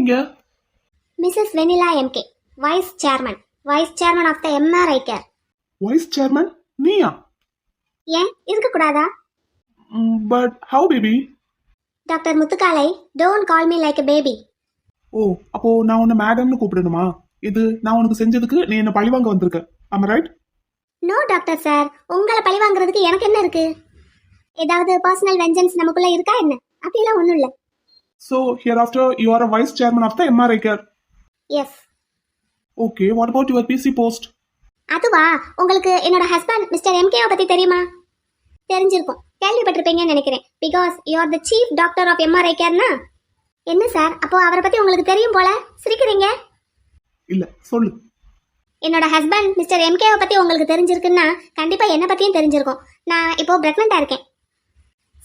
நீங்க? Mrs Vennila MK, vice chairman of the MRI care. Vice chairman நீயா? ஏன் இருக்கக்கூடாதா? But how baby? டாக்டர் முத்துக்காலை, don't call me like a baby. Oh, அப்போ நான் உன்னை மேடம்னு கூப்பிடணுமா? இது நான் உனக்கு செஞ்சதுக்கு நீ என்ன பழிவாங்க வந்திருக்க. ஆமா ரைட்? நோ டாக்டர் சார், உங்களை பழி வாங்குறதுக்கு எனக்கு என்ன இருக்கு? ஏதாவது பர்சனல் வெஞ்சன்ஸ் நமக்குள்ள இருக்கா என்ன? அப்படிலாம் ஒன்றும் இல்லை. So hereafter you are a vice chairman of the MRI care. Yes. Okay, what about your PC post? அதுவா, உங்களுக்கு என்னோட ஹஸ்பண்ட் மிஸ்டர் எம்கேவை பற்றி தெரியுமா? தெரிஞ்சிருக்கும், கேள்விப்பட்டிருப்பீங்கன்னு நினைக்கிறேன். Because you are the chief doctor of MRI கேர்னா. என்ன சார், அப்போ அவரை பற்றி உங்களுக்கு தெரியும் போல சிரிக்கிறீங்க? இல்ல, சொல்லு. என்னோட ஹஸ்பண்ட் மிஸ்டர் எம்கேவை பற்றி உங்களுக்கு தெரிஞ்சிருக்குன்னா கண்டிப்பாக என்னை பற்றியும் தெரிஞ்சிருக்கும். நான் இப்போ ப்ரெக்னெண்ட்டாக இருக்கேன்.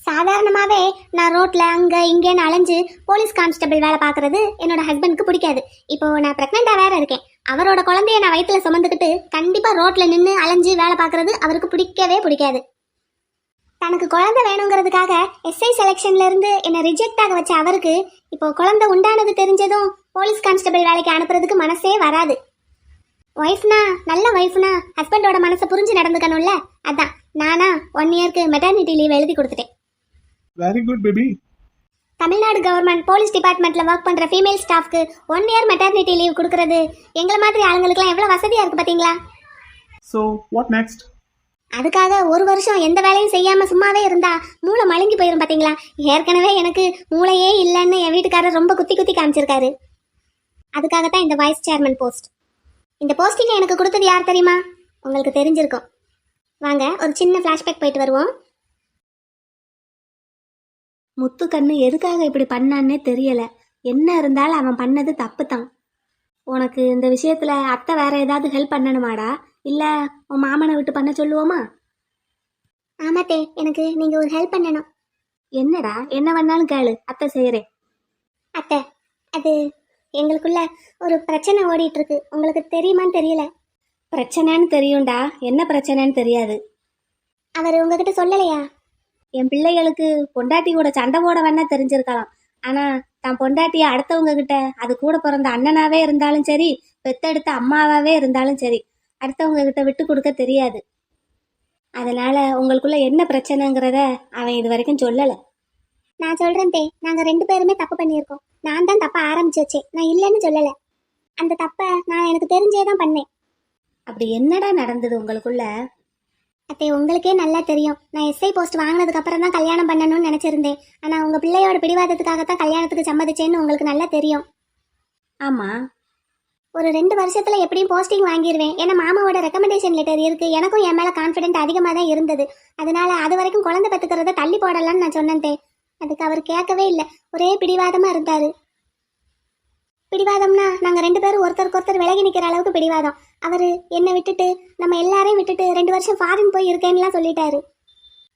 சாதாரணமாகவே நான் ரோட்டில் அங்கே இங்கேன்னு அலைஞ்சு போலீஸ் கான்ஸ்டபிள் வேலை பார்க்குறது என்னோட ஹஸ்பண்டுக்கு பிடிக்காது. இப்போது நான் ப்ரெக்னெண்ட்டாக வேற இருக்கேன். அவரோட குழந்தைய நான் வயிற்றில் சுமந்துக்கிட்டு கண்டிப்பாக ரோட்டில் நின்று அலைஞ்சு வேலை பார்க்குறது அவருக்கு பிடிக்கவே பிடிக்காது. தனக்கு குழந்தை வேணுங்கிறதுக்காக எஸ்ஐ செலெக்ஷன்லேருந்து என்னை ரிஜெக்ட் ஆக வச்ச அவருக்கு இப்போது குழந்தை உண்டானது தெரிஞ்சதும் போலீஸ் கான்ஸ்டபிள் வேலைக்கு அனுப்புறதுக்கு மனசே வராது. ஒய்ஃப்னா, நல்ல ஒய்ஃப்னா ஹஸ்பண்டோட மனசை புரிஞ்சு நடந்துக்கணும்ல. அதான் நானா 1 இயருக்கு மெட்டர்னிட்டி லீவ் எழுதி கொடுத்துட்டேன். Very good baby. Tamil Nadu government police டிபார்ட்மெண்ட்ல ஒர்க் பண்ற ஃபீமேல் ஸ்டாஃப்க்கு 1 இயர் மெட்டர்னிட்டி லீவ் கொடுக்கறது எங்களை மாதிரி ஆளுங்களுக்குலாம் எவ்வளவு வசதியா இருக்கு பாத்தீங்களா? So what next? அதுக்காக 1 வருஷம் எந்த வேலையும் செய்யாம சும்மாவே இருந்தா மூளை மழுங்கி போயிடும் பாத்தீங்களா? ஏற்கனவே எனக்கு மூளையே இல்லைன்னு என் வீட்டுக்காரர் ரொம்ப குத்தி குத்தி காமிச்சிருக்காரு. அதுக்காகத்தான் இந்த வைஸ் சேர்மன் போஸ்ட். இந்த போஸ்டிங்கை எனக்கு கொடுத்தது யார் தெரியுமா? உங்களுக்கு தெரிஞ்சிருக்கும். வாங்க ஒரு சின்ன ஃப்ளாஷ்பேக் போயிட்டு வருவோம். முத்துக்கண்ணு எதுக்காக இப்படி பண்ணான்னே தெரியல. என்ன இருந்தாலும் அவன் பண்ணது தப்பு தான். உனக்கு இந்த விஷயத்துல அத்தை வேற ஏதாவது ஹெல்ப் பண்ணணுமாடா, இல்ல உன் மாமனை விட்டு பண்ண சொல்லுவோமா? ஆமாத்தே, எனக்கு நீங்க ஒரு ஹெல்ப் பண்ணணும். என்னடா? என்ன வேணாலும் கேளு, அத்தை செய்யறேன். அத்தை, அது எங்களுக்குள்ள ஒரு பிரச்சனை ஓடிட்டு இருக்கு. உங்களுக்கு தெரியுமான்னு தெரியல. பிரச்சனைன்னு தெரியும்டா, என்ன பிரச்சனைன்னு தெரியாது. அவர் உங்ககிட்ட சொல்லலையா? என் பிள்ளைகளுக்கு பொண்டாட்டி கூட சண்டை போட வேணா தெரிஞ்சிருக்கலாம். ஆனா தான் பொண்டாட்டிய அடுத்தவங்க கிட்ட, அது கூட பிறந்த அண்ணனாவே இருந்தாலும் சரி, பெத்தெடுத்த அம்மாவாவே இருந்தாலும் சரி, அடுத்தவங்க கிட்ட விட்டு கொடுக்க தெரியாது. அதனால உங்களுக்குள்ள என்ன பிரச்சனைங்கிறத அவன் இது வரைக்கும் சொல்லலை. நான் சொல்றேன் தே, நாங்க 2 பேருமே தப்பு பண்ணியிருக்கோம். நான் தான் தப்ப ஆரம்பிச்சு வச்சேன், நான் இல்லைன்னு சொல்லலை. அந்த தப்பை நான் எனக்கு தெரிஞ்சே தான் பண்ணேன். அப்படி என்னடா நடந்தது உங்களுக்குள்ள? அத்தை, உங்களுக்கே நல்லா தெரியும். நான் எஸ்ஐ போஸ்ட் வாங்கினதுக்கு அப்புறம் தான் கல்யாணம் பண்ணணும்னு நினைச்சிருந்தேன். ஆனா உங்க பிள்ளையோட பிடிவாதத்துக்காகத்தான் கல்யாணத்துக்கு சம்மதிச்சேன்னு உங்களுக்கு நல்லா தெரியும். ஆமா, ஒரு 2 வருஷத்துல எப்படியும் போஸ்டிங் வாங்கிடுவேன். ஏன்னா மாமாவோட ரெக்கமெண்டேஷன் லெட்டர் இருக்கு. எனக்கும் என் மேல கான்ஃபிடென்ட் அதிகமாக தான் இருந்தது. அதனால அது வரைக்கும் குழந்தை பெற்றுக்கிறத தள்ளி போடலான்னு நான் சொன்னேன். அதுக்கு அவர் கேட்கவே இல்லை, ஒரே பிடிவாதமா இருந்தாரு. பிடிவாதம்னா நாங்க 2 பேரும் ஒருத்தருக்கு ஒருத்தர் விலகி நிக்கிற அளவுக்கு பிடிவாதம். அவரு என்னை விட்டுட்டு, நம்ம எல்லாரையும் விட்டுட்டு 2 வருஷம் ஃபாரின் போய் இருக்கேன்னுலாம் சொல்லிட்டாரு.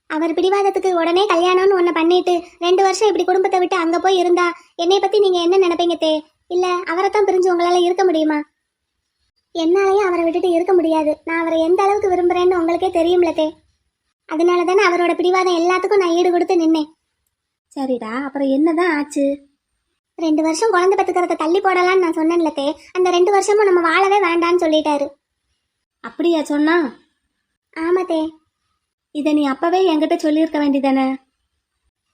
அவர் பிடிவாதத்துக்கு உடனே கல்யாணம்னு ஒன்று பண்ணிட்டு 2 வருஷம் இப்படி குடும்பத்தை விட்டு அங்கே போய் இருந்தா என்னை பற்றி நீங்கள் என்ன நினைப்பீங்க தே? இல்லை அவரைத்தான் பிரிஞ்சு உங்களால் இருக்க முடியுமா? என்னாலையும் அவரை விட்டுட்டு இருக்க முடியாது. நான் அவரை எந்த அளவுக்கு விரும்புகிறேன்னு உங்களுக்கே தெரியும்ல தே. அதனால தானே அவரோட பிடிவாதம் எல்லாத்துக்கும் நான் ஈடு கொடுத்து நின்னேன். சரிடா, அப்புறம் என்னதான் ஆச்சு? 2 வருஷம் குழந்தை பெற்றுக்கிறத தள்ளி போடலான்னு நான் சொன்னேன்ல தே. அந்த 2 வருஷமும் நம்ம வாழவே வேண்டான்னு சொல்லிட்டாரு. அப்படியா சொன்னா? ஆமாத்தே. இதை நீ அப்பவே என்கிட்ட சொல்லியிருக்க வேண்டியதானே?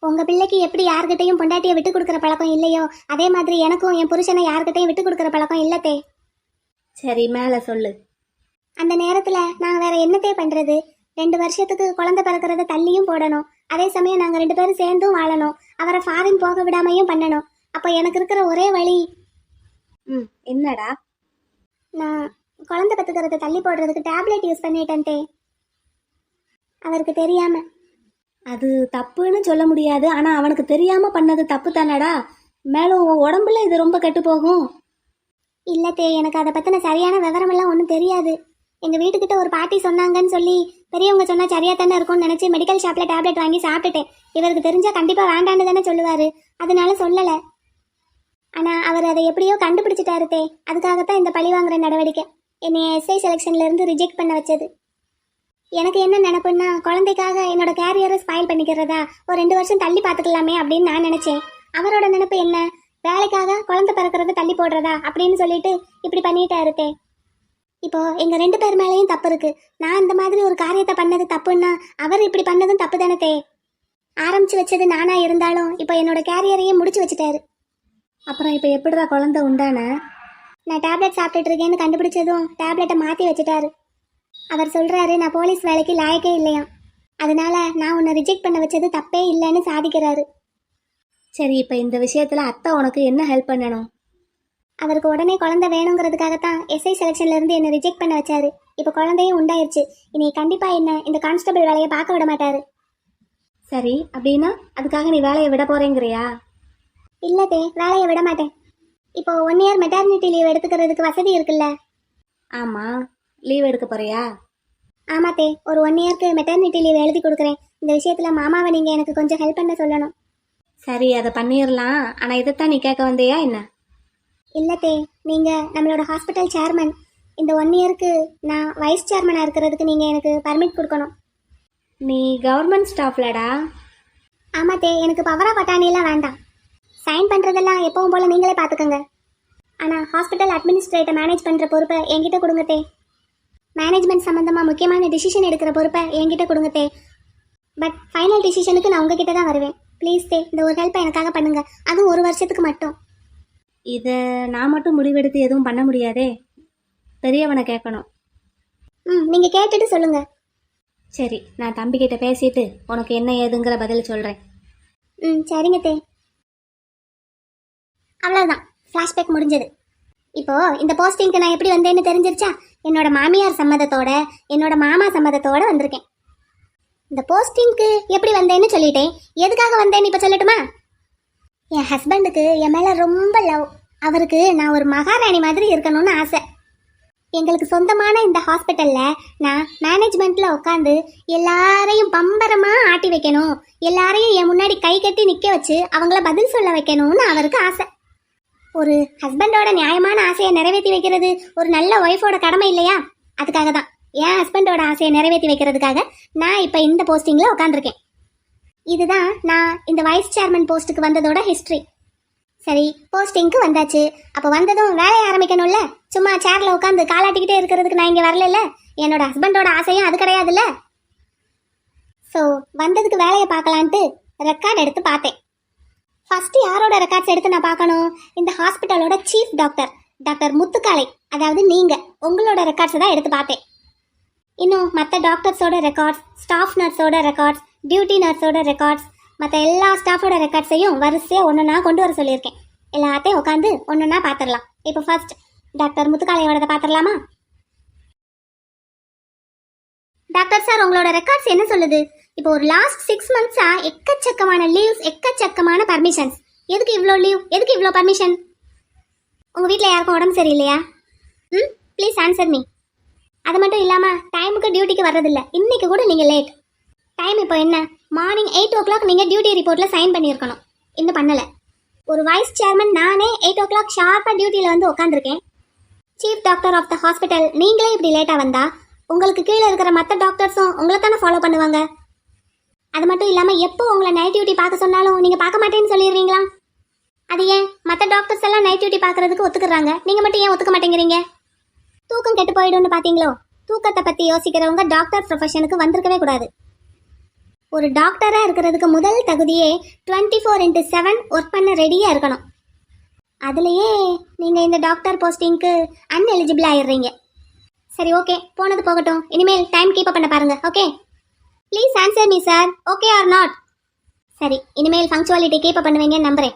உங்க பிள்ளைக்கு எப்படி யார்கிட்டையும் பொண்டாட்டியை விட்டு கொடுக்குற பழக்கம் இல்லையோ, அதே மாதிரி எனக்கும் என் புருஷனை யார்கிட்டையும் விட்டு கொடுக்குற பழக்கம் இல்லத்தே. சரி, மேலே சொல்லு. அந்த நேரத்தில் நாங்கள் வேற என்னத்தே பண்ணுறது? 2 வருஷத்துக்கு குழந்தை பிறக்கிறத தள்ளியும் போடணும். அதே சமயம் நாங்கள் 2 பேரும் சேர்ந்தும் வாழணும். அவரை ஃபாரின் போக விடாமையும் பண்ணணும். அப்போ எனக்கு இருக்கிற ஒரே வழி. என்னடா? நான் குழந்தை பெற்றுக்கிறத தள்ளி போடுறதுக்கு டேப்லெட் யூஸ் பண்ணிட்டேன் தே, அவருக்கு தெரியாம. அது தப்புன்னு சொல்ல முடியாது, ஆனால் அவனுக்கு தெரியாம பண்ணது தப்பு தானடா. மேலும் உடம்புல இது ரொம்ப கெட்டு போகும். இல்லத்தே, எனக்கு அதை பற்றின சரியான விவரமெல்லாம் ஒன்றும் தெரியாது. எங்கள் வீட்டுக்கிட்ட ஒரு பாட்டி சொன்னாங்கன்னு சொல்லி பெரியவங்க சொன்னால் சரியாக தானே இருக்கும்னு நினச்சி மெடிக்கல் ஷாப்பில் டேப்லெட் வாங்கி சாப்பிட்டுட்டேன். இவருக்கு தெரிஞ்சால் கண்டிப்பாக வேண்டான்னு தானே சொல்லுவார். அதனால சொல்லலை. ஆனால் அவர் அதை எப்படியோ கண்டுபிடிச்சிட்டாரு தே. அதுக்காகத்தான் இந்த பழி வாங்குற நடவடிக்கை. என்னை எஸ்ஐ செலெக்ஷன்லேருந்து ரிஜெக்ட் பண்ண வச்சது. எனக்கு என்ன நினைப்புன்னா, குழந்தைக்காக என்னோட கேரியரை ஸ்பாயில் பண்ணிக்கிறதா ஒரு 2 வருஷம் தள்ளி பார்த்துக்கலாமே அப்படின்னு நான் நினச்சேன். அவரோட நினைப்பு என்ன, வேலைக்காக குழந்தை பிறக்கிறது தள்ளி போடுறதா அப்படின்னு சொல்லிட்டு இப்படி பண்ணிட்டா இருக்கே. இப்போ எங்க 2 பேர் மேலேயும் தப்பு இருக்கு. நான் இந்த மாதிரி ஒரு காரியத்தை பண்ணது தப்புன்னா அவர் இப்படி பண்ணதும் தப்பு தானே. ஆரம்பிச்சு வச்சது நானா இருந்தாலும் இப்போ என்னோட கேரியரையே முடிச்சு வச்சுட்டாரு. அப்புறம் இப்போ எப்படிடா குழந்தை உண்டான? நான் டேப்லெட் சாப்பிட்டுட்டு இருக்கேன்னு கண்டுபிடிச்சதும் டேப்லெட்டை மாற்றி வச்சுட்டாரு. அவர் சொல்றாரு நான் போலீஸ் வேலைக்கு லாயக்கே இல்லையா, அதனால நான் உன்னை ரிஜெக்ட் பண்ண வச்சது தப்பே இல்லைன்னு சாதிக்கிறாரு. சரி, இப்போ இந்த விஷயத்துல அத்தை உனக்கு என்ன ஹெல்ப் பண்ணணும்? அவருக்கு உடனே குழந்தை வேணுங்கிறதுக்காகத்தான் எஸ்ஐ செலெக்ஷன்ல இருந்து என்னை ரிஜெக்ட் பண்ண வச்சாரு. இப்போ குழந்தையும் உண்டாயிருச்சு. இனி கண்டிப்பா என்ன இந்த கான்ஸ்டபிள் வேலையை பார்க்க விட மாட்டாரு. சரி, அப்படின்னா அதுக்காக நீ வேலையை விட போறேங்கிறியா? இல்லதே, வேலையை விட மாட்டேன். இப்போ 1 இயர் மெட்டர்னிட்டி லீவ் எடுத்துக்கிறதுக்கு வசதி இருக்குல்ல? ஆமா, லீவ் எடுக்க போறியா? ஆமாத்தே, ஒரு 1 இயர்க்கு மெட்டர்னிட்டி லீவ் எழுதி கொடுக்குறேன். இந்த விஷயத்துல மாமாவை நீங்க எனக்கு கொஞ்சம் ஹெல்ப் பண்ண சொல்லணும். சரி, அதை பண்ணிடலாம். ஆனா இதைத்தான் நீ கேட்க வந்தியா என்ன? இல்லத்தே, நீங்க நம்மளோட ஹாஸ்பிட்டல் சேர்மன். இந்த 1 இயர்க்கு நான் வைஸ் சேர்மனா இருக்கிறதுக்கு நீங்க எனக்கு பர்மிட் கொடுக்கணும். நீ கவர்மெண்ட் ஸ்டாஃப்லடா? ஆமாத்தே, எனக்கு பவரா பட்டாணியெல்லாம் வேண்டாம். சைன் பண்றதெல்லாம் எப்பவும் போல நீங்களே பார்த்துக்கோங்க. ஆனா ஹாஸ்பிட்டல் அட்மினிஸ்ட்ரேட்டை மேனேஜ் பண்ற பொறுப்பை என்கிட்ட கொடுங்கத்தே. மேனேஜ்மெண்ட் சம்பந்தமா முக்கியமான டிசிஷன் எடுக்கிற பொறுப்பை என்கிட்ட கொடுங்கத்தே. பட் ஃபைனல் டிசிஷனுக்கு நான் உங்ககிட்ட தான் வருவேன். ப்ளீஸ் தே, இந்த ஒரு ஹெல்ப்பை எனக்காக பண்ணுங்க. அதுவும் 1 வருஷத்துக்கு மட்டும். இதை நான் மட்டும் முடிவெடுத்து எதுவும் பண்ண முடியாதே, பெரியவனை கேட்கணும். நீங்க கேட்டுட்டு சொல்லுங்க. சரி, நான் தம்பிக்கிட்ட பேசிட்டு உனக்கு என்ன ஏதுங்கிற பதில் சொல்றேன். சரிங்க தே. அவ்வளவுதான், ஃப்ளாஷ்பேக் முடிஞ்சது. இப்போ இந்த போஸ்டிங்க்கு நான் எப்படி வந்தேன்னு தெரிஞ்சிருச்சா? என்னோட மாமியார் சம்மதத்தோட என்னோட மாமா சம்மதத்தோட வந்திருக்கேன். இந்த போஸ்டிங்க்கு எப்படி வந்தேன்னு சொல்லிட்டேன். எதுக்காக வந்தேன்னு இப்போ சொல்லட்டுமா? என் ஹஸ்பண்டுக்கு என் மேலே ரொம்ப லவ். அவருக்கு நான் ஒரு மகாராணி மாதிரி இருக்கணும்னு ஆசை. எங்களுக்கு சொந்தமான இந்த ஹாஸ்பிட்டலில் நான் மேனேஜ்மெண்ட்டில் உட்காந்து எல்லாரையும் பம்பரமாக ஆட்டி வைக்கணும், எல்லாரையும் என் முன்னாடி கை கட்டி நிற்க வச்சு அவங்கள பதில் சொல்ல வைக்கணும்னு அவருக்கு ஆசை. ஒரு ஹஸ்பண்டோட நியாயமான ஆசையை நிறைவேற்றி வைக்கிறது ஒரு நல்ல ஒய்ஃபோட கடமை இல்லையா? அதுக்காக தான் என் ஹஸ்பண்டோட ஆசையை நிறைவேற்றி வைக்கிறதுக்காக நான் இப்போ இந்த போஸ்டிங்கில் உட்காந்துருக்கேன். இதுதான் நான் இந்த வைஸ் சேர்மன் போஸ்ட்டுக்கு வந்ததோட ஹிஸ்ட்ரி. சரி, போஸ்டிங்க்கு வந்தாச்சு. அப்போ வந்ததும் வேலையை ஆரம்பிக்கணும்ல. சும்மா சேர்ல உட்காந்து காலாட்டிக்கிட்டே இருக்கிறதுக்கு நான் இங்கே வரல. என்னோட ஹஸ்பண்டோட ஆசையும் அது கிடையாதுல்ல. ஸோ வந்ததுக்கு வேலையை பார்க்கலான்ட்டு ரெக்கார்ட் எடுத்து பார்த்தேன். ஃபர்ஸ்ட் யாரோட ரெக்கார்ட்ஸ் எடுத்து நான் பார்க்கணும்? இந்த ஹாஸ்பிட்டலோட சீஃப் டாக்டர் முத்துக்காலை, அதாவது நீங்கள், உங்களோட ரெக்கார்ட்ஸை தான் எடுத்து பார்த்தேன். இன்னும் மற்ற டாக்டர்ஸோட ரெக்கார்ட்ஸ், ஸ்டாஃப் நர்ஸோட ரெக்கார்ட்ஸ், டியூட்டி நர்ஸோட ரெக்கார்ட்ஸ், மற்ற எல்லா ஸ்டாஃபோட ரெக்கார்ட்ஸையும் வரிசையாக ஒன்றுனா கொண்டு வர சொல்லியிருக்கேன். எல்லாத்தையும் உட்காந்து ஒன்றுனா பார்த்துடலாம். இப்போ ஃபர்ஸ்ட் டாக்டர் முத்துக்காலையோட பார்த்துடலாமா? டாக்டர் சார், உங்களோட ரெக்கார்ட்ஸ் என்ன சொல்லுது? இப்போ ஒரு லாஸ்ட் 6 மந்த்ஸா எக்கச்சக்கமான லீவ்ஸ், எக்கச்சக்கமான பர்மிஷன்ஸ். எதுக்கு இவ்வளோ லீவ், எதுக்கு இவ்வளோ பர்மிஷன்? உங்கள் வீட்டில் யாருக்கும் உடம்பு சரியில்லையா? Please answer me. அது மட்டும் இல்லாமல் டைமுக்கு டியூட்டிக்கு வர்றதில்ல. இன்னைக்கு கூட நீங்கள் லேட். டைம் இப்போ என்ன? மார்னிங் 8 o'clock நீங்கள் டியூட்டி ரிப்போர்ட்டில் சைன் பண்ணியிருக்கணும். இன்னும் பண்ணலை. ஒரு வைஸ் சேர்மன் நானே 8 o'clock ஷார்ப்பாக டியூட்டியில் வந்து உட்காந்துருக்கேன். Chief doctor of the hospital நீங்களே இப்படி லேட்டாக வந்தா உங்களுக்கு கீழே இருக்கிற மற்ற டாக்டர்ஸும் உங்களை தானே ஃபாலோ பண்ணுவாங்க. அது மட்டும் இல்லாமல் எப்போ உங்களை நைட் டியூட்டி பார்க்க சொன்னாலும் நீங்கள் பார்க்க மாட்டேன்னு சொல்லிடுவீங்களா? அது ஏன்? மற்ற டாக்டர்ஸ் எல்லாம் நைட் டியூட்டி பார்க்கறதுக்கு ஒத்துக்குறாங்க, நீங்கள் மட்டும் ஏன் ஒத்துக்க மாட்டேங்கிறீங்க? தூக்கம் கெட்டு போயிடும்னு பார்த்தீங்களோ? தூக்கத்தை பற்றி யோசிக்கிறவங்க டாக்டர் ப்ரொஃபஷனுக்கு வந்திருக்கவே கூடாது. ஒரு டாக்டராக இருக்கிறதுக்கு முதல் தகுதியே 24/7 ஒர்க் பண்ண ரெடியாக இருக்கணும். அதுலேயே நீங்கள் இந்த டாக்டர் போஸ்டிங்க்கு அன்எலிஜிபிள் ஆயிடுறீங்க. சரி, ஓகே, போனது போகட்டும். இனிமேல் டைம் கீப் பண்ண பாருங்க. Okay, please answer me sir. Okay or not? சரி, இனிமேல் ஃபங்க்சுவாலிட்டி கீப் பண்ணுவீங்கன்னு நம்புறேன்.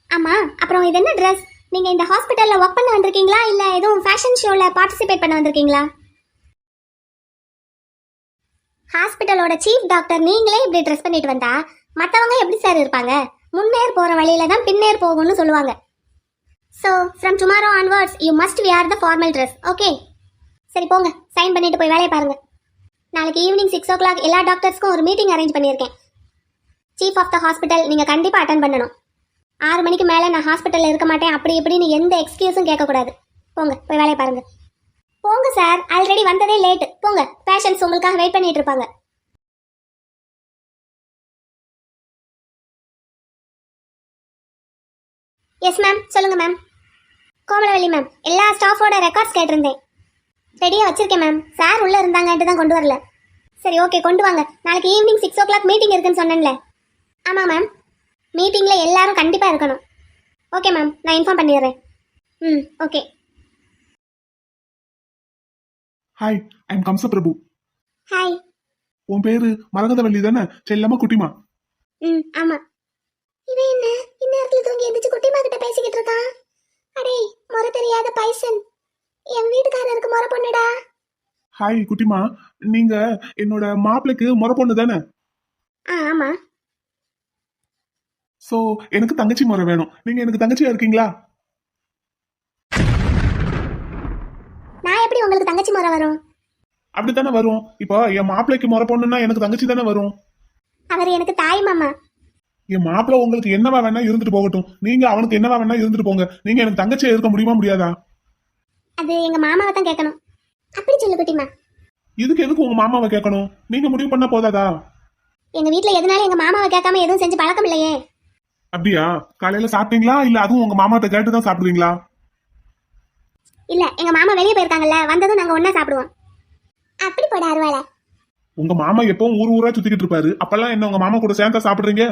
ஆமாம், அப்புறம் இது என்ன ட்ரெஸ்? நீங்கள் இந்த ஹாஸ்பிட்டலில் ஒர்க் பண்ண வந்திருக்கீங்களா இல்லை எதுவும் ஃபேஷன் ஷோவில் பார்ட்டிசிபேட் பண்ண வந்திருக்கீங்களா? ஹாஸ்பிட்டலோட சீஃப் டாக்டர் நீங்களே இப்படி ட்ரெஸ் பண்ணிட்டு வந்தா மற்றவங்க எப்படி சார் இருப்பாங்க? முன்னேர் போகிற வழியில தான் பின்னேர் போகும்னு சொல்லுவாங்க. So from tomorrow onwards you must wear the formal dress. Okay, சரி போங்க, சைன் பண்ணிட்டு போய் வேலையை பாருங்க. நாளைக்கு ஈவினிங் 6 o'clock எல்லா டாக்டர்ஸ்க்கும் ஒரு மீட்டிங் அரேஞ்ச் பண்ணியிருக்கேன். சீஃப் ஆஃப் த ஹாஸ்பிட்டல் நீங்கள் கண்டிப்பாக அட்டன் பண்ணணும். 6 மணிக்கு மேலே நான் ஹாஸ்பிட்டலில் இருக்க மாட்டேன் அப்படி இப்படின்னு எந்த எக்ஸ்கியூஸும் கேட்கக்கூடாது. போங்க, போய் வேலையை பாருங்க. போங்க சார், ஆல்ரெடி வந்ததே லேட்டு. போங்க, பேஷண்ட்ஸ் உங்களுக்காக வெயிட் பண்ணிட்டு இருப்பாங்க. எஸ் மேம், சொல்லுங்க மேம். கோமலவல்லி மேம், எல்லா ஸ்டாஃபோட ரெக்கார்ட்ஸ் கேட்டிருந்தேன். ரெடியாக வச்சிருக்கேன் மேம். சார் உள்ளே இருந்தாங்கன்ட்டு தான் கொண்டு வரல. சரி, ஓகே, கொண்டு வாங்க. நாளைக்கு ஈவினிங் 6 o'clock மீட்டிங் இருக்குன்னு சொன்னேன்ல. ஆமாம் மேம், மீட்டிங்கில் எல்லாரும் கண்டிப்பாக இருக்கணும். ஓகே மேம், நான் இன்ஃபார்ம் பண்ணிடுறேன். Okay. Hi, I'm Kamsaprabhu. Hi. உன் பேரு மரகதவள்ளி தானே? செல்லம்மா குட்டிமா. ஆமாம். இவன் என்ன இந்நேரத்தில் தூங்கி எந்திரிச்சு குட்டிமா கிட்ட பேசிக்கிட்டு இருக்கான்? அடே, முறை தெரியாத பைசன், என் வீட்டுக்காரருக்கு முறை பொண்ணுடா. ஹாய் குட்டிமா, நீங்க என்னோட மாப்பிளைக்கு முறை பொண்ணு தானே? ஆமா. சோ எனக்கு தங்கச்சி முறை வேணும். நீங்க எனக்கு தங்கச்சியா இருக்கீங்களா? நான் எப்படி உங்களுக்கு தங்கச்சி முறை வரும்? அப்படித்தானே வரும். இப்போ என் மாப்பிளைக்கு முறை பொண்ணுன்னா எனக்கு தங்கச்சி தானே வரும். அவர் எனக்கு தாய் மாமா. என் மாப்பிள்ள உங்களுக்கு என்னவா வேணா இருந்துட்டு போகட்டும், நீங்க அவனுக்கு என்னவா வேணா இருந்துட்டு போங்க. நீங்க எனக்கு தங்கச்சியா இருக்க முடியுமா முடியாதா? அது எங்க மாமாவை தான் கேட்கணும். அப்படி சொல்லு குட்டிமா. இதுக்கு எதுக்கு உங்க மாமாவை கேட்கணும்? நீங்க முடிவு பண்ணா போதாதா? எங்க வீட்ல எதனால எங்க மாமாவை கேட்காம எதுவும் செஞ்சு பழக்கம் இல்லையே. அப்படியா? காலையில சாப்பிட்டீங்களா இல்ல அதுவும் உங்க மாமாட்ட கேட்டு தான் சாப்பிடுவீங்களா? இல்ல, எங்க மாமா வெளியே போயிருக்காங்கல்ல, வந்ததும் நாங்க ஒண்ணா சாப்பிடுவோம். அப்படி போட அருவாள. உங்க மாமா எப்பவும் ஊர் ஊரா சுத்திக்கிட்டு இருப்பாரு. அப்பெல்லாம் என்ன உங்க மாமா கூட சேர்ந்தா சாப்பிடுறீங்க?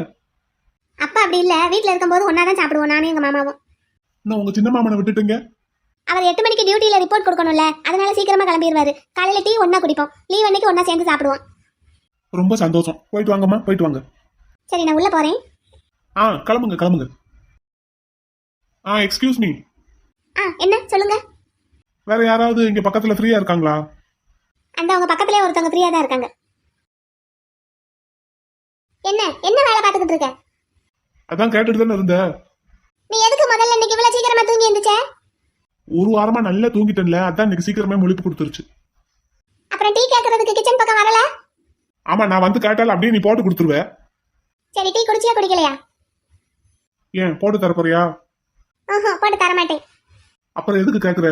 அப்பா அப்படி இல்ல, வீட்ல இருக்கும்போது ஒண்ணா தான் சாப்பிடுவோம், நானும் எங்க மாமாவும். இன்னும் உங்க சின்ன மாமனை விட்டுட்டீங்க. அவர் 8 மணிக்கு டியூட்டில ரிப்போர்ட் கொடுக்கணும்ல, அதனால சீக்கிரமா கிளம்பிடுவாரு. காலையில டீ ஒண்ணா குடிப்போம். லீவ் அன்னைக்கு ஒண்ணா சேர்ந்து சாப்பிடுவோம். ரொம்ப சந்தோஷம். போயிட்டு வாங்கம்மா, போயிட்டு வாங்க. சரி, நான் உள்ள போறேன். கிளம்புங்க கிளம்புங்க. Excuse me. என்ன சொல்லுங்க. வேற யாராவது இங்க பக்கத்துல ஃப்ரீயா இருக்காங்களா? அந்த உங்க பக்கத்துலயே ஒருத்தவங்க ஃப்ரீயா தான் இருக்காங்க. என்ன என்ன வேலை பார்த்துக்கிட்டு இருக்க? அதான் கேட்டுட்டு தானே இருந்த. நீ எதுக்கு முதல்ல இன்னைக்கு இவ்வளவு சீக்கிரமா தூங்கி எந்திரிச்ச? ஒரு வாரமா நல்லா தூங்கிட்டேன்ல, அதான் இன்னைக்கு சீக்கிரமே முழிப்பு கொடுத்துருச்சு. அப்புறம் டீ கேட்கறதுக்கு கிச்சன் பக்கம் வரல? ஆமா, நான் வந்து கேட்டாலும் அப்படியே நீ போட்டு கொடுத்துருவ. சரி, டீ குடிச்சியா குடிக்கலையா? ஏன் போட்டு தர போறியா? போட்டு தர மாட்டேன். அப்புறம் எதுக்கு கேக்குற?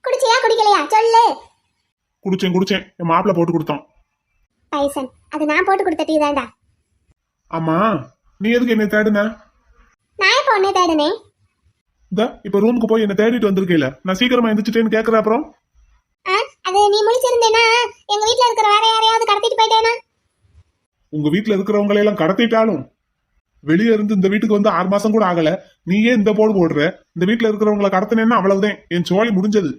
குடிச்சியா குடிக்கலையா சொல்லு. குடிச்சேன். என் மாப்பிள்ள போட்டு கொடுத்தான். பைசன், அது நான் போட்டு கொடுத்த டீ தான்டா. ஆமா, நீ எதுக்கு என்னை தேடுன? நான் எப்ப உன்னை தேடுனேன்? இப்ப ரூமுக்கு போய் என்ன தேடிட்டு வந்திருக்கேல, நான் சீக்கிரமா எந்திரிச்சிட்டேன்னு கேக்குற. அப்புறம் அது நீ முழிச்சிருந்தேனா எங்க வீட்ல இருக்கிற வேற யாரையாவது கடத்திட்டு போயிட்டேனா? உங்க வீட்டுல இருக்கிறவங்களை எல்லாம் கடத்திட்டாலும் வெளியே இருந்து இந்த வீட்டுக்கு வந்து 6 மாசம் கூட ஆகல, நீயே இந்த போடுற. இந்த வீட்டுல இருக்கிறவங்களை கடத்தினேன்னா அவ்வளவுதான், என் சோழி முடிஞ்சது.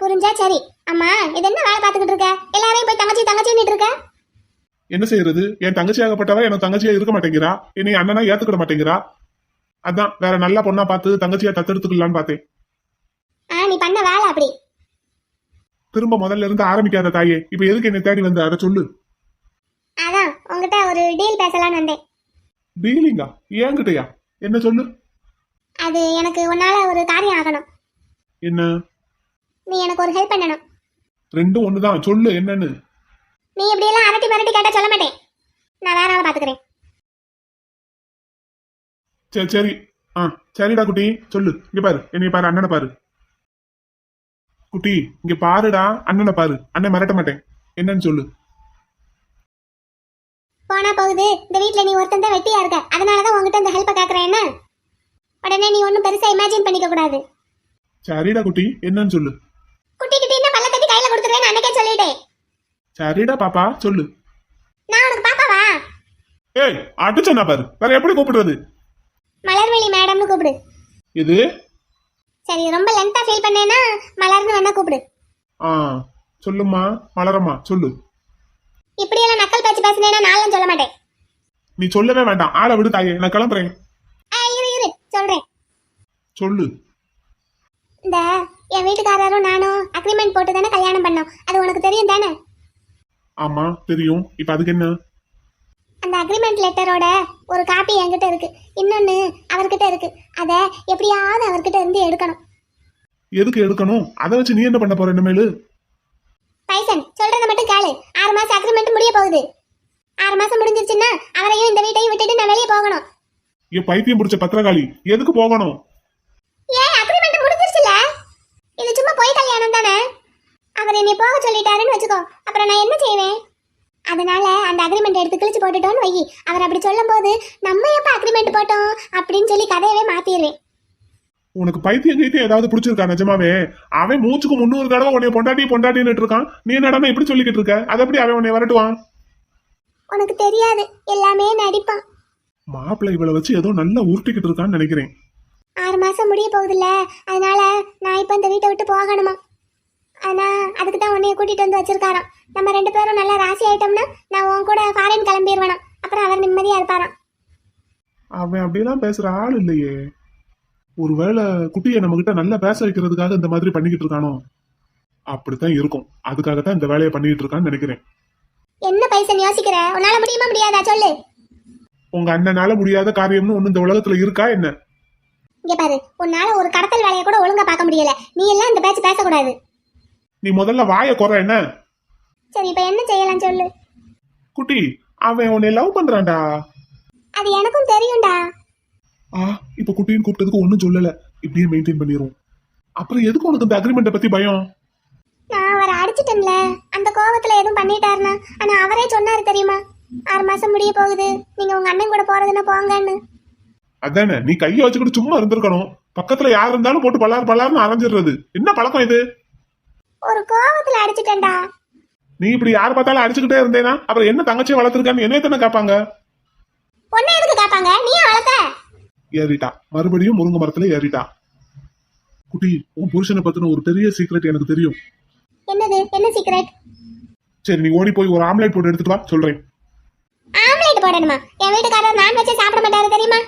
புரிஞ்சா சரி. அம்மா, இது என்ன வேலை பார்த்துக்கிட்டு இருக்க? எல்லாரையும் போய் தங்கச்சி தங்கச்சின்னு இருக்க. என்ன செய்யறது? என் தங்கச்சியாகப்பட்டவ எனக்கு தங்கச்சியா இருக்க மாட்டேங்கிறா, என்னை அண்ணனா ஏத்துக்கிட மாட்டேங்கிறா. அதான் வேற நல்ல பொண்ணா பார்த்து தங்கச்சியா தத்தெடுத்துக்கலான்னு பார்த்தேன். நீ பண்ண வேலை அப்படி. திரும்ப முதல்ல இருந்து ஆரம்பிக்காத தாயே. இப்ப எதுக்கு என்னை தேடி வந்த, அதை சொல்லு. அதான் உங்ககிட்ட ஒரு டீல் பேசலாம்னு வந்தேன். டீலிங்கா? ஏன்கிட்டயா? என்ன சொல்லு. அது எனக்கு உன்னால ஒரு காரியம் ஆகணும். என்ன? நீ எனக்கு ஒரு ஹெல்ப் பண்ணணும். ரெண்டும் ஒண்ணுதான், சொல்லு என்னன்னு. நீ இப்படி எல்லாம் அரட்டி மரட்டி கேட்டா சொல்ல மாட்டேன். நான் வேற ஆளை பாத்துக்கிறேன். சரி. சரிடா குட்டி, சொல்லு. இங்க பாரு, என்னைய பாரு, அண்ணனை பாரு. குட்டி இங்க பாருடா, அண்ணனை பாரு. அண்ணன் மிரட்ட மாட்டேன். என்னன்னு சொல்லு. போனா போகுது, இந்த வீட்ல நீ ஒருத்தன் தான் வெட்டியா இருக்க, அதனாலதான் உங்ககிட்ட இந்த ஹெல்ப்பை கேக்குறேன். என்ன உடனே நீ ஒன்னும் பெருசா இமேஜின் பண்ணிக்க கூடாது. சரிடா குட்டி, என்னன்னு சொல்லு. குட்டி கிட்ட பல்ல தட்டி கையில கொடுத்துருவேன் அன்னைக்கே சொல்லிட்டேன். சரிடா பாப்பா, சொல்லு. நான் உனக்கு பாப்பாவா? ஏய், அடிச்சனா பாரு, வேற எப்படி கூப்பிடுறது? மலர்விழி மேடம்னு கூப்பிடு. இது சரி, ரொம்ப லென்த்தா ஃபீல் பண்ணேனா மலர்னு வேணா கூப்பிடு. சொல்லுமா மலரம்மா, சொல்லு. இப்படி எல்லாம் நக்கல் பேச்சு பேசினேனா நானும் சொல்ல மாட்டேன். நீ சொல்லவே வேண்டாம், ஆளை விடு தாயே, நான் கிளம்புறேன். இரு சொல்றேன். சொல்லு. இந்த என் வீட்டுக்காரரும் நானும் அக்ரிமெண்ட் போட்டு தானே கல்யாணம் பண்ணோம், அது உனக்கு தெரியும் தானே? ஆமா தெரியும். இப்ப அதுக்கு என்ன? அந்த அக்ரிமெண்ட் லெட்டரோட ஒரு காப்பி என்கிட்ட இருக்கு, இன்னொன்னு அவர்கிட்ட இருக்கு. அத எப்படியாவது அவர்கிட்ட இருந்து எடுக்கணும். எதுக்கு எடுக்கணும்? அதை வச்சு நீ என்ன பண்ண போற இனிமேலு? பைசன், சொல்றத மட்டும் கேளு. 6 மாசம் அக்ரிமெண்ட் முடிய போகுது. 6 மாசம் முடிஞ்சிருச்சுன்னா அவரையும் இந்த வீட்டையும் விட்டுட்டு நான் வெளியே போகணும். பைத்தியம் பிடிச்ச பத்திரகாளி, எதுக்கு போகணும்? ஏன், அக்ரிமெண்ட் முடிஞ்சிருச்சுல. இது சும்மா போய் கல்யாணம் தானே. அவர் என்னை போக சொல்லிட்டாருன்னு வச்சுக்கோ, அப்புறம் நான் என்ன செய்வேன்? அதனால அந்த அக்ரிமெண்ட் எடுத்து கிழிச்சு போட்டுட்டோன்னு வை. அவர் அப்படி சொல்லும் போது நம்ம எப்ப அக்ரிமெண்ட் போட்டோம் அப்படின்னு சொல்லி கதையவே மாத்திடுவேன். உனக்கு பைத்தியம் கீத்தியம் ஏதாவது பிடிச்சிருக்கா நிஜமாவே? அவன் மூச்சுக்கு 300 தடவை உன்னைய பொண்டாட்டி பொண்டாட்டின்னு இருக்கான். நீ என்னடா இப்படி சொல்லிக்கிட்டு இருக்க? அது எப்படி அவன் உன்னை வரட்டுவான்? உனக்கு தெரியாது, எல்லாமே நடிப்பான். மாப்பிள்ளை இவளை வச்சு ஏதோ நல்லா உருட்டிக்கிட்டு இருக்கான்னு நினைக்கிறேன். 6 மாசம் முடிய போகுதுல்ல, அதனால நான் இப்ப இந்த வீட்டை விட்டு போகணுமா. ஆனா அதுக்கு தான் உன்னைய கூட்டிட்டு வந்து வச்சிருக்காராம். நம்ம 2 பேரும் நல்லா ராசி ஆயிட்டோம்னா நான் உன் கூட ஃபாரின் கிளம்பிடுவேனாம். அப்புறம் அவர் நிம்மதியா இருப்பாராம். அவன் அப்படியெல்லாம் பேசுற ஆள் இல்லையே. ஒருவேளை குட்டியை நம்ம கிட்ட நல்லா பேச வைக்கிறதுக்காக இந்த மாதிரி பண்ணிக்கிட்டு இருக்கானோ? அப்படித்தான் இருக்கும். அதுக்காகத்தான் இந்த வேலையை பண்ணிட்டு இருக்கான்னு நினைக்கிறேன். என்ன பைசன் யோசிக்கிற? உன்னால முடியுமா முடியாதா சொல்லு. உங்க அண்ணனால முடியாத காரியம்னு ஒண்ணு இந்த உலகத்துல இருக்கா என்ன? இங்க பாரு, உன்னால ஒரு கடத்தல் வேலையை கூட ஒழுங்கா பார்க்க முடியல. நீ எல்லாம் இந்த பேச்சு பேசக்கூடாது. நீ முதல்ல வாயை குறை என்ன? சரி, இப்ப என்ன செய்யலாம் சொல்லு. குட்டி, அவன் உன்னை லவ் பண்றான்டா. அது எனக்கும் தெரியும்டா. இப்ப குட்டின்னு கூப்பிட்டதுக்கு ஒன்னும் சொல்லல. இப்படியே மெயின்டைன் பண்ணிரும். அப்புறம் எதுக்கு உனக்கு இந்த அக்ரிமெண்ட்டை பத்தி பயம்? நான் அவரை அடிச்சிட்டேன்ல, அந்த கோவத்துல எதுவும் பண்ணிட்டாருனா. ஆனா அவரே சொன்னாரு தெரியுமா, 6 மாசம் முடிய போகுது, நீங்க உங்க அண்ணன் கூட போறதுன்னா போங்கன்னு. அதானே, நீ கையை வச்சுக்கிட்டு சும்மா இருந்திருக்கணும். பக்கத்துல யார் இருந்தாலும் போட்டு பல்லார் பல்லார்னு அரைஞ்சிடுறது என்ன பழக்கம் இது? ஒரு கோவத்துல அடிச்சிட்டேன்டா. நீ இப்படி யார் பார்த்தாலும் அடிச்சுக்கிட்டே இருந்தேனா அப்புறம் என்ன தங்கச்சியை வளர்த்துருக்கான்னு என்ன தானே கேட்பாங்க. பொண்ணு எதுக்கு கேட்பாங்க? நீ வளர்த்த. ஏறிட்டா, மறுபடியும் முருங்கை மரத்துல ஏறிட்டா. குட்டி, உன் புருஷனை பத்தின ஒரு பெரிய சீக்ரெட் எனக்கு தெரியும். என்னது? என்ன சீக்ரெட்? சரி, நீ ஓடி போய் ஒரு ஆம்லேட் போட்டு எடுத்துட்டு வா, சொல்றேன். ஆம்லேட் போடணுமா? என் வீட்டுக்காரர் நான் வச்சு சாப்பிட மாட்டாரு தெரியுமா?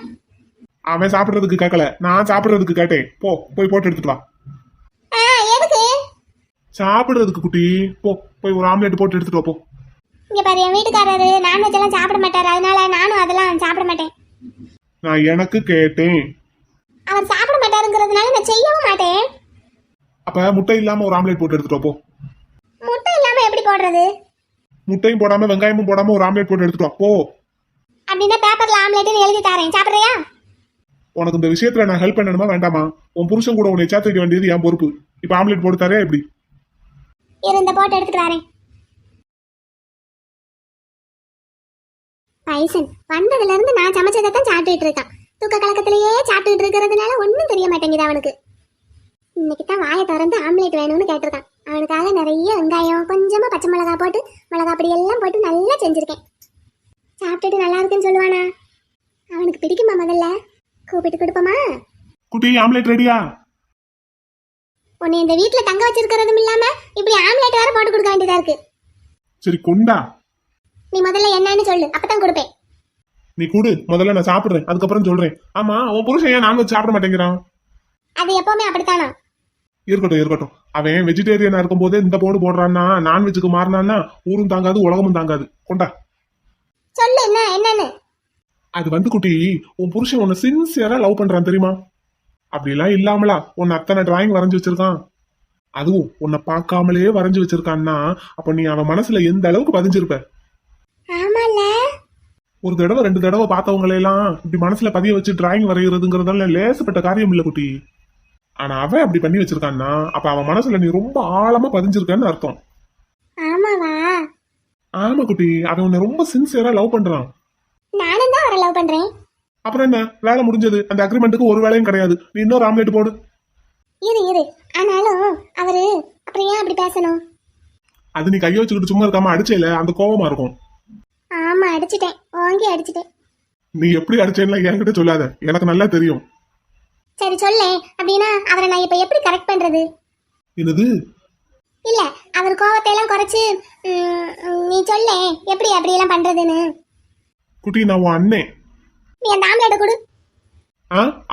அவன் சாப்பிடுறதுக்கு கேட்கல, நான் சாப்பிடுறதுக்கு கேட்டேன். போய் போட்டு எடுத்துட்டு வா. எதுக்கு? சாப்பிடுறதுக்கு குட்டி. போய் ஒரு ஆம்லேட் போட்டு எடுத்துட்டு வா போ. இங்க பாரு, என் வீட்டுக்காரரு நான்வெஜ் எல்லாம் சாப்பிட மாட்டாரு, அதனால நானும் அதெல்லாம் சாப்பிட மாட்டேன். நான் எனக்கு கேட்டேன். அவர் சாப்பிட மாட்டாருங்கிறதுனால நான் செய்யவும் மாட்டேன். அப்ப முட்டை இல்லாம ஒரு ஆம்லேட் போட்டு எடுத்துட்டு வா போ. முட்டை இல்லாம எப்படி போடுறது? முட்டையும் போடாம வெங்காயமும் போடாம ஒரு ஆம்லேட் போட்டு எடுத்துட்டு வா போ. அப்படின்னா பேப்பர்ல ஆம்லேட்னு எழுதி தரேன், சாப்பிடுறியா? உனக்கு இந்த விஷயத்துல நான் ஹெல்ப் பண்ணணுமா வேண்டாமா? உன் புருஷன் கூட உன்னை சேர்த்து வைக்க வேண்டியது என் பொறுப்பு. இப்ப ஆம்லேட் போட்டு தரேன் எப்படி? இந்த போட்டு எடுத்துட்டு வரேன். பைசன் வந்ததுல இருந்து நான் சமைச்சதை தான் சாப்பிட்டுட்டு இருக்கான். தூக்க கலக்கத்திலேயே சாப்பிட்டுட்டு இருக்கிறதுனால ஒன்னும் தெரிய மாட்டேங்குது அவனுக்கு. இன்னைக்கு தான் வாயை திறந்து ஆம்லேட் வேணும்னு கேட்டிருக்கான். அவனுக்காக நிறைய வெங்காயம், கொஞ்சமா பச்சை மிளகா போட்டு, மிளகா பொடி எல்லாம் போட்டு நல்லா செஞ்சிருக்கேன். சாப்பிட்டுட்டு நல்லா இருக்குன்னு சொல்லுவானா? அவனுக்கு பிடிக்குமா? முதல்ல கூப்பிட்டு கொடுப்போமா? குட்டி, ஆம்லேட் ரெடியா? உன்னை இந்த வீட்டுல தங்க வச்சிருக்கிறதும் இல்லாம இப்படி ஆம்லேட் வேற போட்டு கொடுக்க வேண்டியதா இருக்கு. சரி கொண்டா. நீ முதல்ல என்னன்னு சொல்லு, அப்பதான் கொடுப்பேன். நீ கூடு, முதல்ல நான் சாப்பிடுறேன், அதுக்கப்புறம் சொல்றேன். ஆமா, உன் புருஷன் ஏன் நான்வெஜ் சாப்பிட மாட்டேங்கிறான்? அது எப்பவுமே அப்படித்தானா? இருக்கட்டும். அவன் வெஜிடேரியனா இருக்கும் போதே இந்த போடு போடுறான்னா, நான்வெஜ்ஜுக்கு மாறினான்னா ஊரும் தாங்காது, உலகமும் தாங்காது. கொண்டா சொல்லு, என்னன்னு? அது வந்து குட்டி, உன் புருஷன் உன்னை சின்சியரா லவ் பண்றான் தெரியுமா? அப்படிலாம் இல்லாமலா உன்னை அத்தனை டிராயிங் வரைஞ்சு வச்சிருக்கான். அதுவும் உன்னை பார்க்காமலே வரைஞ்சு வச்சிருக்கான்னா அப்ப நீ அவன் மனசுல எந்த அளவுக்கு பதிஞ்சிருப்ப. ஆமால, ஒரு தடவை 2 தடவை பார்த்தவங்களையெல்லாம் இப்படி மனசுல பதிய வச்சு டிராயிங் வரைகிறதுங்கிறதால லேசப்பட்ட காரியம் இல்ல குட்டி. ஆனா அவன் அப்படி பண்ணி வச்சிருக்கான்னா அப்ப அவன் மனசுல நீ ரொம்ப ஆழமா பதிஞ்சிருக்கன்னு அர்த்தம். ஆமாவா? ஆமா குட்டி, அவன் உன்னை ரொம்ப சின்சியரா லவ் பண்றான். நானும் தான் அவரை லவ் பண்றேன். அப்புறம் என்ன, வேலை முடிஞ்சது. அந்த அக்ரிமெண்ட்டுக்கு ஒரு வேலையும் கிடையாது. நீ இன்னொரு ஆம்லேட் போடு. இரு. ஆனாலும் அவரு அப்புறம் ஏன் அப்படி பேசணும்? அது நீ கையை வச்சுக்கிட்டு சும்மா இருக்காம அடிச்சேல, அந்த கோவமா இருக்கும். ஆமா, அடிச்சிட்டேன், ஓங்கி அடிச்சிட்டேன். நீ எப்படி அடிச்சேன்னா என்கிட்ட சொல்லாத, எனக்கு நல்லா தெரியும். சரி சொல்லே, அப்படின்னா அவரை நான் இப்ப எப்படி கரெக்ட் பண்றது? என்னது? இல்ல, அவர் கோவத்தை எல்லாம் குறைச்சு நீ சொல்லே எப்படி அப்படி எல்லாம் பண்றதுன்னு. குட்டி, நான் உன் அண்ணே. நீ அந்த ஆம்லேட் கொடு.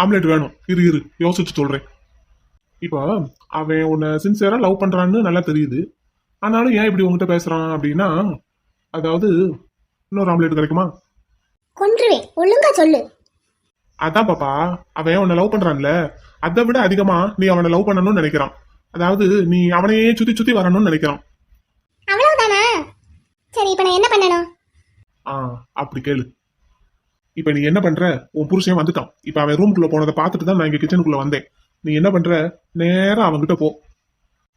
ஆம்லேட் வேணும். இரு யோசிச்சு சொல்றேன். இப்போ அவன் உன்னை சின்சியரா லவ் பண்றான்னு நல்லா தெரியுது. ஆனாலும் ஏன் இப்படி உங்ககிட்ட பேசுறான் அப்படின்னா, அதாவது இன்னொரு ஆம்லேட் கிடைக்குமா? கொன்றுவேன், ஒழுங்கா சொல்லு. அதான் பாப்பா, அவன் உன்னை லவ் பண்றான்ல, அதை விட அதிகமா நீ அவனை லவ் பண்ணணும்னு நினைக்கிறான். அதாவது நீ அவனையே சுத்தி சுத்தி வரணும்னு நினைக்கிறான். அவ்வளவுதானா? சரி, இப்ப நான் என்ன பண்ணணும்? அப்படி கேளு. இப்ப நீ என்ன பண்ற? உன் புருஷன் வந்துட்டான். இப்ப அவன் ரூமுக்குள்ள போனதை பார்த்துட்டு தான் நான் இங்க கிச்சனுக்குள்ள வந்தேன். நீ என்ன பண்ற? நேரா அவன்கிட்ட போ.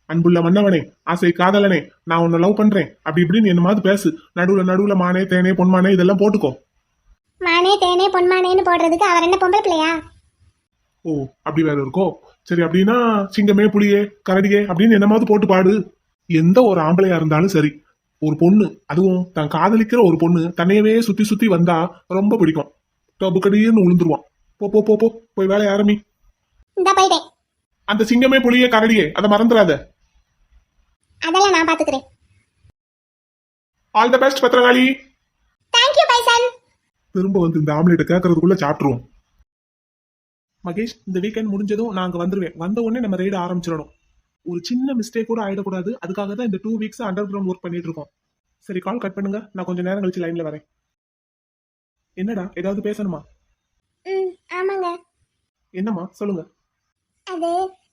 அன்புள்ள மன்னவனே, ஆசை காதலனே, நான் உன்னை லவ் பண்றேன் அப்படி இப்படின்னு என்ன மாதிரி பேசு. நடுவுல மானே தேனே பொன்மானே இதெல்லாம் போட்டுக்கோ. மானே தேனே பொன்மானேன்னு போடுறதுக்கு அவர் என்ன பொம்பளை பிள்ளையா? ஓ, அப்படி வேற இருக்கோ? சரி, அப்படின்னா சிங்கமே புலியே கரடியே அப்படின்னு என்னமாவது போட்டு பாடு. எந்த ஒரு ஆம்பளையா இருந்தாலும் சரி, ஒரு பொண்ணு, அதுவும் தான் காதலிக்கிற ஒரு பொண்ணு தன்னையவே சுத்தி சுத்தி வந்தா ரொம்ப பிடிக்கும். டபுக்கடின்னு உளுந்துருவான். போ போ போ போ, போய் வேலைய ஆரம்பி. இந்த போயிட்டேன். அந்த சிங்கமே புலியே கரடியே அதை மறந்துடாத. அதெல்லாம் நான் பாத்துக்கிறேன். All the best Bhadrakali. Thank you bison. திரும்ப வந்து இந்த ஆம்லேட்டை கேட்கறதுக்குள்ள சாப்பிட்டுருவோம். மகேஷ், இந்த வீக்கெண்ட் முடிஞ்சதும் நான் அங்க வந்துருவேன். வந்த உடனே நம்ம ரைடு ஆரம்பிச்சிடணும். ஒரு சின்ன மிஸ்டேக் கூட ஆயிடக்கூடாது. அதுக்காக தான் இந்த 2 வீக்ஸ் அண்டர் கிரவுண்ட் ஒர்க் பண்ணிட்டு இருக்கோம். சரி, கால் கட் பண்ணுங்க. நான் கொஞ்சம் நேரம் கழிச்சு லைன்ல வரேன். என்னடா, ஏதாவது பேசணுமா? ம், ஆமாங்க. என்னம்மா, சொல்லுங்க. அது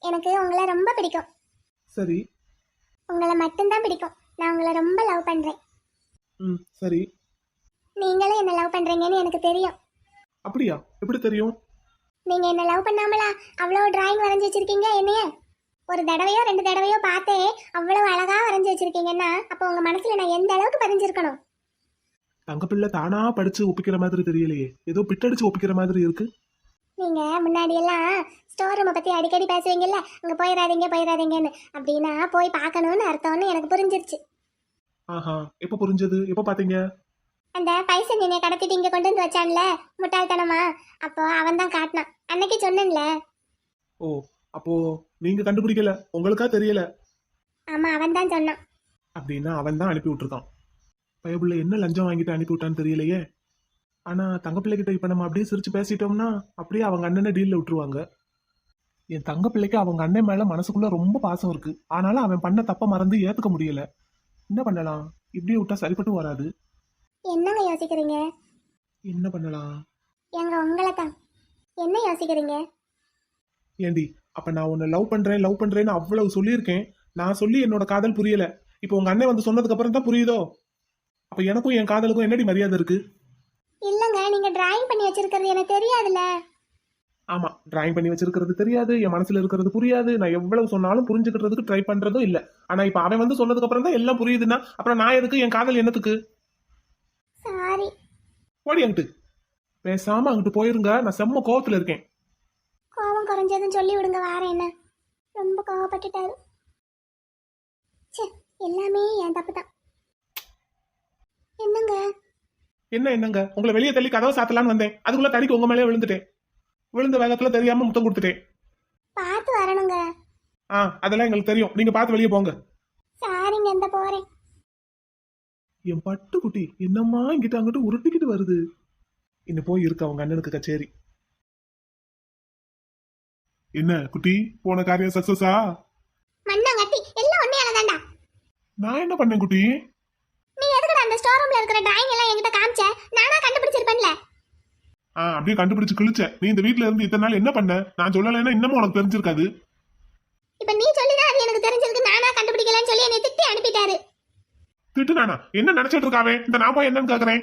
எனக்கு உங்களை ரொம்ப பிடிக்கும். சரி. உங்களை மட்டும்தான் பிடிக்கும். நான் உங்களை ரொம்ப லவ் பண்றேன். ம், சரி. நீங்களும் என்ன லவ் பண்றீங்கன்னு எனக்கு தெரியும். அப்படியா? எப்படி தெரியும்? நீங்க என்ன லவ் பண்ணாமலா அவ்வளவு டிராயிங் வரைஞ்சி வச்சிருக்கீங்க என்னைய? ஒரு தடவையோ 2 தடவையோ பார்த்தே அவ்வளவு அழகா வரைஞ்சி வச்சிருக்கீங்கன்னா அப்போ உங்க மனசுல நான் எந்த அளவுக்கு பதிஞ்சிருக்கணும். தங்க பிள்ளை தானா படிச்சு ஒப்பிக்கிற மாதிரி தெரியலையே, ஏதோ பிட்டடிச்சு ஒப்பிக்கிற மாதிரி இருக்கு. நீங்க முன்னாடி எல்லாம் ஸ்டோர் ரூமை பத்தி அடிக்கடி பேசுவீங்கல்ல, அங்க போயிடாதீங்க போயிடாதீங்கன்னு. அப்படின்னா போய் பார்க்கணும்னு அர்த்தம்னு எனக்கு புரிஞ்சிருச்சு. ஆஹா, எப்ப புரிஞ்சது? எப்ப பாத்தீங்க? அந்த பைசன் என்னைய கடத்திட்டு இங்க கொண்டு வந்து வச்சான்ல முட்டாள்தனமா, அப்போ அவன் தான் காட்டினான். அன்னைக்கு சொன்னேன்ல. ஓ, அப்போ நீங்க கண்டுபிடிக்கல, உங்களுக்கா தெரியல? ஆமா, அவன் தான் சொன்னான். அப்படின்னா அவன் தான் அனுப்பி விட்டுருக்கான். பயபுள்ள என்ன லஞ்சம் வாங்கிட்டு அனுப்பி விட்டான்னு தெரியலையே. ஆனா தங்க பிள்ளைகிட்ட இப்ப நம்ம அப்படியே சிரிச்சு பேசிட்டோம்னா அப்படியே அவங்க அண்ணனை டீல்ல விட்டுருவாங்க. என் தங்க பிள்ளைக்கு அவங்க அண்ணன் மேல மனசுக்குள்ள ரொம்ப பாசம் இருக்கு. ஆனாலும் அவன் பண்ண தப்ப மறந்து ஏத்துக்க முடியல. என்ன பண்ணலாம்? இப்படியே விட்டா சரிப்பட்டு வராது. என்னங்க யோசிக்கிறீங்க? என்ன பண்ணலாம்? எங்க உங்களை தான். என்ன யோசிக்கிறீங்க? ஏண்டி, அப்ப நான் உன்னை லவ் பண்றேன் லவ் பண்றேன்னு அவ்வளவு சொல்லியிருக்கேன். நான் சொல்லி என்னோட காதல் புரியல. இப்போ உங்க அண்ணன் வந்து சொன்னதுக்கு அப்புறம் தான் புரியுதோ? அப்ப எனக்கும் என் காதலுக்கும் என்னடி மரியாதை இருக்கு? இல்லங்க, நீங்க டிராயிங் பண்ணி வச்சிருக்கிறது எனக்கு தெரியாதுல்ல. ஆமா, டிராயிங் பண்ணி வச்சிருக்கிறது தெரியாது, என் மனசுல இருக்கிறது புரியாது. நான் எவ்வளவு சொன்னாலும் புரிஞ்சுக்கிறதுக்கு ட்ரை பண்றதும் இல்ல. ஆனா இப்ப அவன் வந்து சொன்னதுக்கு அப்புறம் தான் எல்லாம் புரியுதுன்னா அப்புறம் நான் எதுக்கு? என் காதல் என்னத்துக்கு? சாரி. ஓடி அங்கிட்டு. பேசாம அங்கிட்டு போயிருங்க. நான் செம்ம கோவத்துல இருக்கேன். கோவம் குறைஞ்சதுன்னு சொல்லி விடுங்க, வாரேன். என்ன ரொம்ப கோவப்பட்டுட்டாரு. ச்சே, எல்லாமே என் தப்பு தான். என்னங்க? என்ன என்னங்க? உங்களை வெளியே தள்ளி கதவை சாத்தலான்னு வந்தேன். அதுக்குள்ள தடிக்கு உங்க மேலே விழுந்துட்டேன். விழுந்த வேகத்துல தெரியாம முத்தம் கொடுத்துட்டேன். பார்த்து வரணுங்க. அதெல்லாம் எங்களுக்கு தெரியும். நீங்க பார்த்து வெளியே போங்க. சாரிங்க, இந்த போறேன். என் பட்டு குட்டி என்னம்மா இங்கிட்ட அங்கிட்ட உருட்டிக்கிட்டு வருது. இன்னும் போய் இருக்கு அவங்க அண்ணனுக்கு கச்சேரி. என்ன குட்டி, போன காரியம் சக்சஸா? மண்ணாங்கட்டி எல்லாம் ஒண்ணேயானதாண்டா. நான் என்ன பண்ணேன் குட்டி? நீ எதுக்குடா அந்த ஸ்டோர் ரூம்ல இருக்கிற டிராயிங் எல்லாம் என்கிட்ட காமிச்ச? நானா கண்டுபிடிச்சிருப்பேன்ல. அப்படியே கண்டுபிடிச்சு கிழிச்ச. நீ இந்த வீட்ல இருந்து இத்தனை நாள் என்ன பண்ண? நான் சொல்லலைன்னா இன்னமும் உனக்கு தெரிஞ்சிருக்காது. இப்ப நீ சொல்லிதான் அது எனக்கு தெரிஞ்சிருக்கு. நானா கண்டுபிடிக்கலன்னு சொல்லி என்னை திட்டி அனுப்பிட்டாரு. திட்டு நானா? என்ன நினைச்சிட்டு இருக்காவே? இந்த நான் போய் என்னன்னு கேக்குறேன்.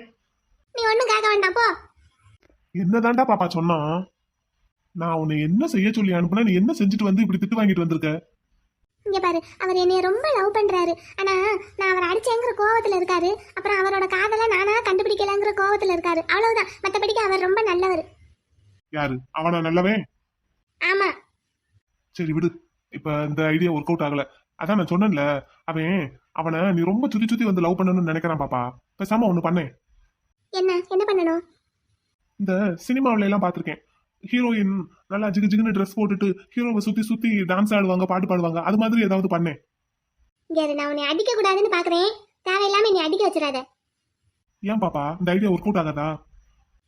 நீ ஒண்ணும் கேட்க வேண்டாம் போ. என்னதான்டா பாப்பா சொன்னா? நான் உன்னை என்ன செய்ய சொல்லி அனுப்புனா நீ என்ன செஞ்சுட்டு வந்து இப்படி திட்டு வாங்கிட்டு வந்திருக்க? இங்க பாரு, அவர் என்னைய ரொம்ப லவ் பண்றாரு. ஆனா நான் அவரை அடிச்சேங்கிற கோவத்துல இருக்காரு. அப்புறம் அவரோட காதலை நானா கண்டுபிடிக்கலங்கிற கோவத்துல இருக்காரு. அவ்வளவுதான். மத்தபடிக்கு அவர் ரொம்ப நல்லவர். யாரு அவனா நல்லவன்? ஆமா. சரி விடு. இப்ப இந்த ஐடியா ஒர்க் அவுட் ஆகல. அதான் நான் சொன்னேன்ல, அவனை நீ ரொம்ப சுத்தி சுத்தி வந்து லவ் பண்ணணும்னு நினைக்கிறான் பாப்பா. பேசாம ஒண்ணு பண்ணேன். என்ன பண்ணணும்? இந்த சினிமாவில எல்லாம் பாத்திருக்கேன். ஹீரோயின் நல்லா ஜிகு ஜிகுன்னு ட்ரெஸ் போட்டுட்டு ஹீரோவை சுத்தி சுத்தி டான்ஸ் ஆடுவாங்க, பாட்டு பாடுவாங்க. அது மாதிரி ஏதாவது பண்ணேன். இங்க நான் உன்னை அடிக்க கூடாதுன்னு பாக்குறேன். தேவையில்லாம நீ அடிக்க வச்சிடாத. ஏன் பாப்பா, இந்த ஐடியா ஒர்க் அவுட் ஆகாதா?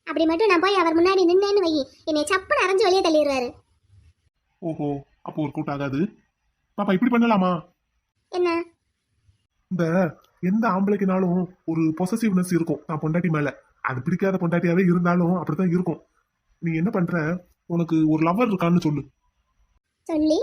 அப்படி மட்டும் நான் போய் அவர் முன்னாடி நின்னேன்னு வை, என்னை சப்புன்னு அரைஞ்சு வெளியே தள்ளிடுவாரு. ஓஹோ, அப்போ ஒர்க் அவுட் ஆகாது. பாப்பா இப்படி பண்ணலாமா? என்ன? இந்த எந்த ஆம்பளைக்குனாலும் ஒரு பொசசிவ்னஸ் இருக்கும் நான் பொண்டாட்டி மேல. அது பிடிக்காத பொண்டாட்டியாவே இருந்தாலும் அப்படித்தான் இருக்கும். நீ என்ன பண்ற? உனக்கு ஒரு லவர் இருக்கான்னு சொல்லு. சொல்லி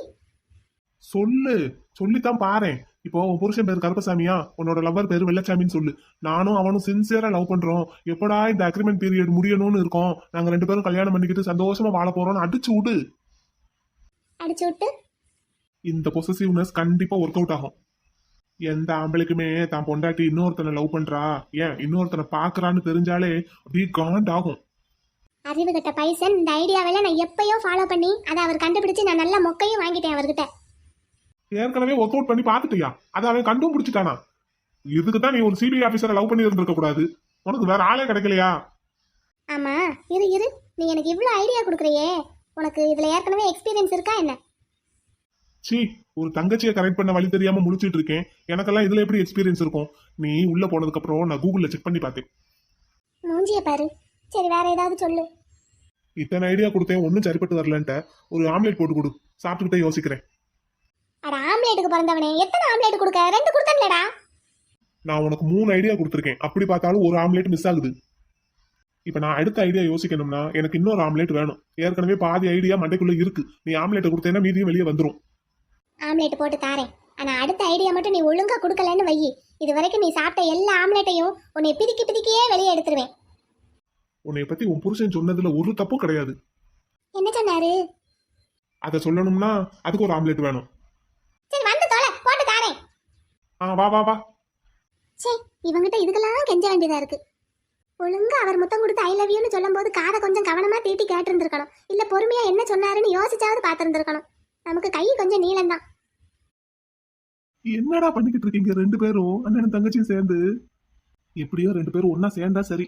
சொல்லு. சொல்லித்தான் பாரேன். இப்போ உன் புருஷன் பேரு கருப்பசாமியா, உன்னோட லவர் பேரு வெள்ளச்சாமின்னு சொல்லு. நானும் அவனும் சின்சியரா லவ் பண்றோம். எப்படா இந்த அக்ரிமெண்ட் பீரியட் முடியணும்னு இருக்கோம், நாங்க 2 பேரும் கல்யாணம் பண்ணிக்கிட்டு சந்தோஷமா வாழ போறோம்னு அடிச்சு விடு. அடிச்சு விட்டு இந்த பொசசிவ்னஸ் கண்டிப்பா ஒர்க் அவுட் ஆகும். எந்த ஆம்பளைக்குமே தான் பொண்டாட்டி இன்னொருத்தனை லவ் பண்றா, ஏன் இன்னொருத்தனை பாக்குறான்னு தெரிஞ்சாலே அப்படியே காண்ட் ஆகும். அறிவு கட்ட பைசன் இந்த ஐடியாவெல்லாம் நான் எப்பயோ ஃபாலோ பண்ணி அதை அவர் கண்டுபிடிச்சு நான் நல்ல மொக்கையும் வாங்கிட்டேன் அவர்கிட்ட. ஏற்கனவே ஒர்க் அவுட் பண்ணி பார்த்துட்டியா? அதை அவன் கண்டும் பிடிச்சிட்டானா? இதுக்கு தான் நீ ஒரு சிபிஐ ஆபீசரை லவ் பண்ணி இருந்திருக்க கூடாது. உனக்கு வேற ஆளே கிடைக்கலையா? ஆமா, இரு இரு, நீ எனக்கு இவ்வளோ ஐடியா கொடுக்குறியே, உனக்கு இதுல ஏற்கனவே எக்ஸ்பீரியன்ஸ் இருக்கா என்ன? சீ, ஒரு தங்கச்சியை கரெக்ட் பண்ண வழி தெரியாம முழிச்சிட்டு இருக்கேன். எனக்கெல்லாம் இதுல எப்படி எக்ஸ்பீரியன்ஸ் இருக்கும்? நீ உள்ள போனதுக்கு அப்புறம் நான் கூகுள்ல செக் பண்ணி பார்த்தேன். மூஞ்சிய பாரு. சரி, வேற ஏதாவது சொல்லு. இத்தனை ஐடியா கொடுத்தேன், ஒன்னும் சரிப்பட்டு வரலன்ட்ட. ஒரு ஆம்லேட் போட்டு கொடு, சாப்பிட்டுக்கிட்டே யோசிக்கிறேன். அட ஆம்லேட்டுக்கு பிறந்தவனே, எத்தனை ஆம்லேட் கொடுக்க? 2 கொடுத்தேன்லடா. நான் உனக்கு 3 ஐடியா கொடுத்துருக்கேன். அப்படி பார்த்தாலும் ஒரு ஆம்லேட் மிஸ் ஆகுது. இப்ப நான் அடுத்த ஐடியா யோசிக்கணும்னா எனக்கு இன்னொரு ஆம்லேட் வேணும். ஏற்கனவே பாதி ஐடியா மண்டைக்குள்ள இருக்கு. நீ ஆம்லேட்டை கொடுத்தேன்னா மீதியும் வெளியே வந்துடும். ஆம்லேட் போட்டு தாரேன். ஆனா அடுத்த ஐடியா மட்டும் நீ ஒழுங்கா கொடுக்கலன்னு வை, இது வரைக்கும் நீ சாப்பிட்ட எல்லா ஆம்லேட்டையும் உன்னை பிதிக்கி பிதிக்கியே வெளியே எடுத்துருவேன். உன்னை பத்தி உன் புருஷன் சொன்னதுல ஒரு தப்பும் கிடையாது. என்ன சொன்னாரு? அதை சொல்லணும்னா அதுக்கு ஒரு ஆம்லேட் வேணும். சரி வந்து தொலை, போட்டு தாரேன். வா வா வா. சே, இவங்கிட்ட இதுக்கெல்லாம் கெஞ்ச வேண்டியதா இருக்கு. ஒழுங்கா அவர் முத்தம் கொடுத்து ஐ லவ் யூன்னு சொல்லும் போது காதை கொஞ்சம் கவனமா தீட்டி கேட்டிருந்திருக்கணும். இல்ல பொறுமையா என்ன சொன்னாருன்னு யோசிச்சாவது பார்த்திருந்திருக்கணும். நமக்கு கை கொஞ்சம் நீளம்தான். என்னடா பண்ணிக்கிட்டு இருக்கீங்க 2 பேரும், அண்ணனும் தங்கச்சியும் சேர்ந்து? எப்படியோ 2 பேரும் ஒன்னா சேர்ந்தா சரி.